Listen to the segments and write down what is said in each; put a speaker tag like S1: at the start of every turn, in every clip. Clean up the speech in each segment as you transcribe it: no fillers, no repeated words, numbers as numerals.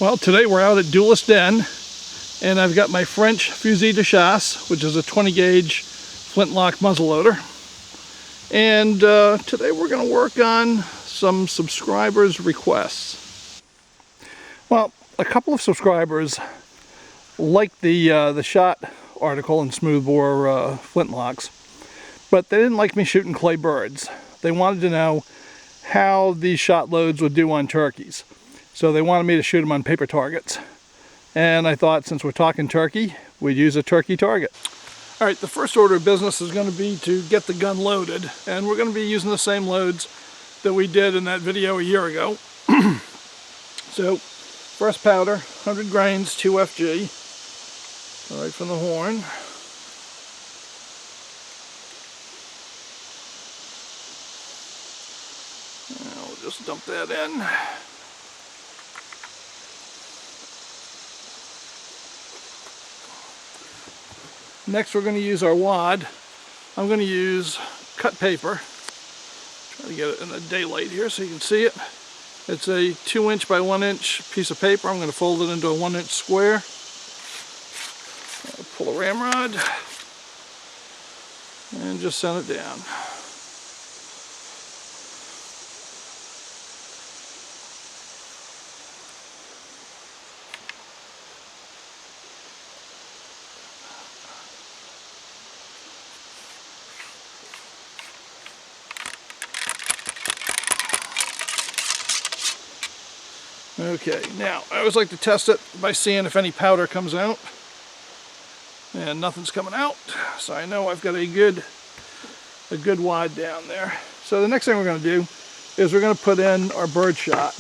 S1: Well, today we're out at Duelist Den, and I've got my French Fusil de Chasse, which is a 20 gauge Flintlock muzzleloader. And today we're going to work on some subscribers' requests. Well, a couple of subscribers liked the shot article in Smoothbore flintlocks, but they didn't like me shooting clay birds. They wanted to know how these shot loads would do on turkeys. So they wanted me to shoot them on paper targets. And I thought, since we're talking turkey, we'd use a turkey target. All right, the first order of business is going to be to get the gun loaded. And we're going to be using the same loads that we did in that video a year ago. So, first powder, 100 grains, 2FG, right from the horn. Now we'll just dump that in. Next we're going to use our wad. I'm going to use cut paper. Try to get it in the daylight here so you can see it. It's a 2" by 1" piece of paper. I'm going to fold it into a 1" square. I'll pull a ramrod and just send it down. Okay, now I always like to test it by seeing if any powder comes out, and nothing's coming out, so I know I've got a good wad down there. So the next thing we're going to do is we're going to put in our birdshot,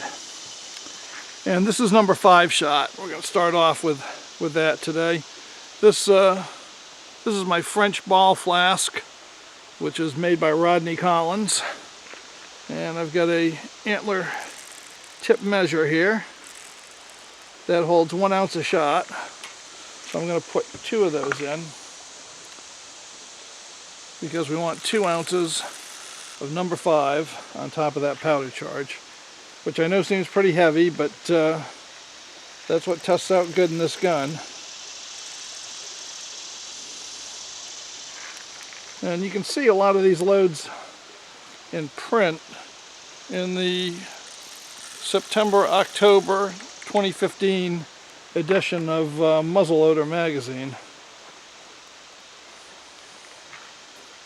S1: and this is number 5 shot. We're going to start off with that today. This is my French ball flask, which is made by Rodney Collins, and I've got a antler tip measure here that holds 1 ounce a shot. So I'm going to put 2 of those in because we want 2 ounces of number 5 on top of that powder charge, which I know seems pretty heavy, but that's what tests out good in this gun. And you can see a lot of these loads in print in the September-October 2015 edition of Muzzleloader magazine.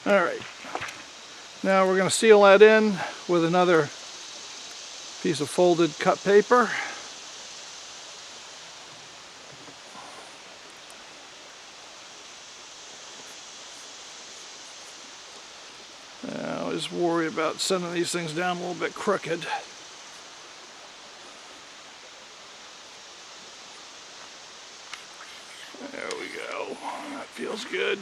S1: Alright, now we're going to seal that in with another piece of folded cut paper. I always worry about sending these things down a little bit crooked. There we go. That feels good.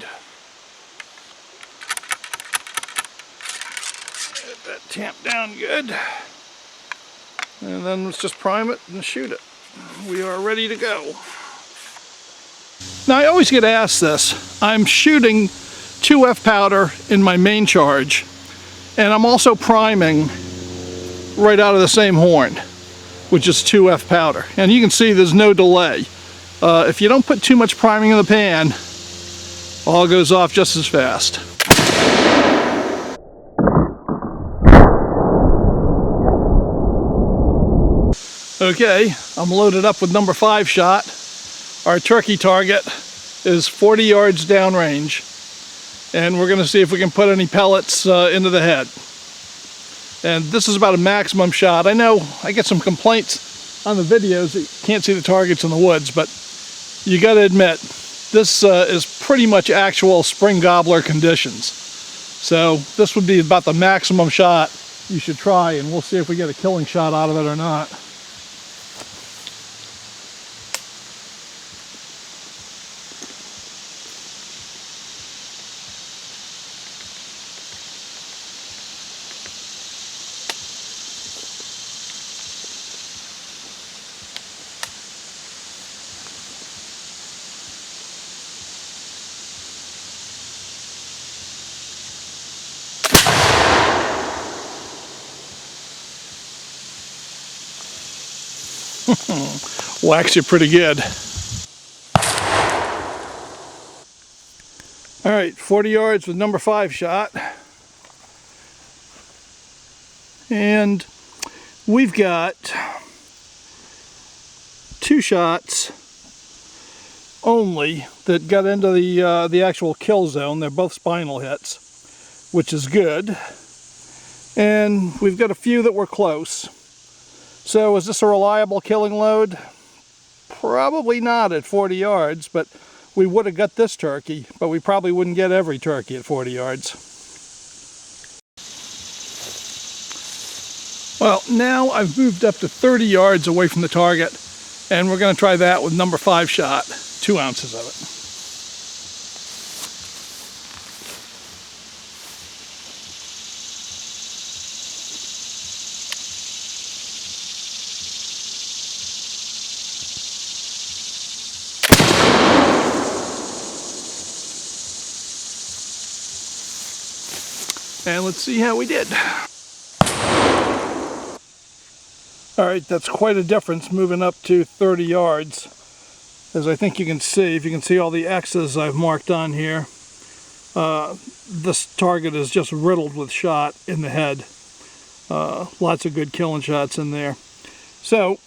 S1: Get that tamped down good. And then let's just prime it and shoot it. We are ready to go. Now I always get asked this. I'm shooting 2F powder in my main charge, and I'm also priming right out of the same horn, which is 2F powder. And you can see there's no delay. If you don't put too much priming in the pan, all goes off just as fast. Okay, I'm loaded up with number 5 shot. Our turkey target is 40 yards downrange, and we're going to see if we can put any pellets into the head. And this is about a maximum shot. I know I get some complaints on the videos that you can't see the targets in the woods, but you got to admit, this is pretty much actual spring gobbler conditions. So this would be about the maximum shot you should try, and we'll see if we get a killing shot out of it or not. Whacks you pretty good. All right, 40 yards with number 5 shot. And we've got 2 shots only that got into the actual kill zone. They're both spinal hits, which is good. And we've got a few that were close. So is this a reliable killing load? Probably not at 40 yards, but we would have got this turkey, but we probably wouldn't get every turkey at 40 yards. Well, now I've moved up to 30 yards away from the target, and we're going to try that with number 5 shot, 2 ounces of it. And let's see how we did. All right, that's quite a difference moving up to 30 yards. As I think you can see, if you can see all the X's I've marked on here, this target is just riddled with shot in the head. Lots of good killing shots in there. So,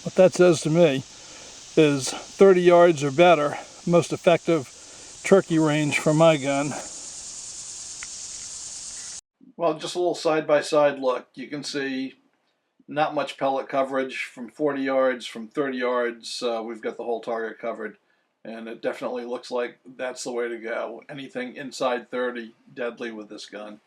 S1: what that says to me is 30 yards or better, most effective turkey range for my gun. Well, just a little side-by-side look. You can see not much pellet coverage from 40 yards. From 30 yards, we've got the whole target covered. And it definitely looks like that's the way to go. Anything inside 30, deadly with this gun.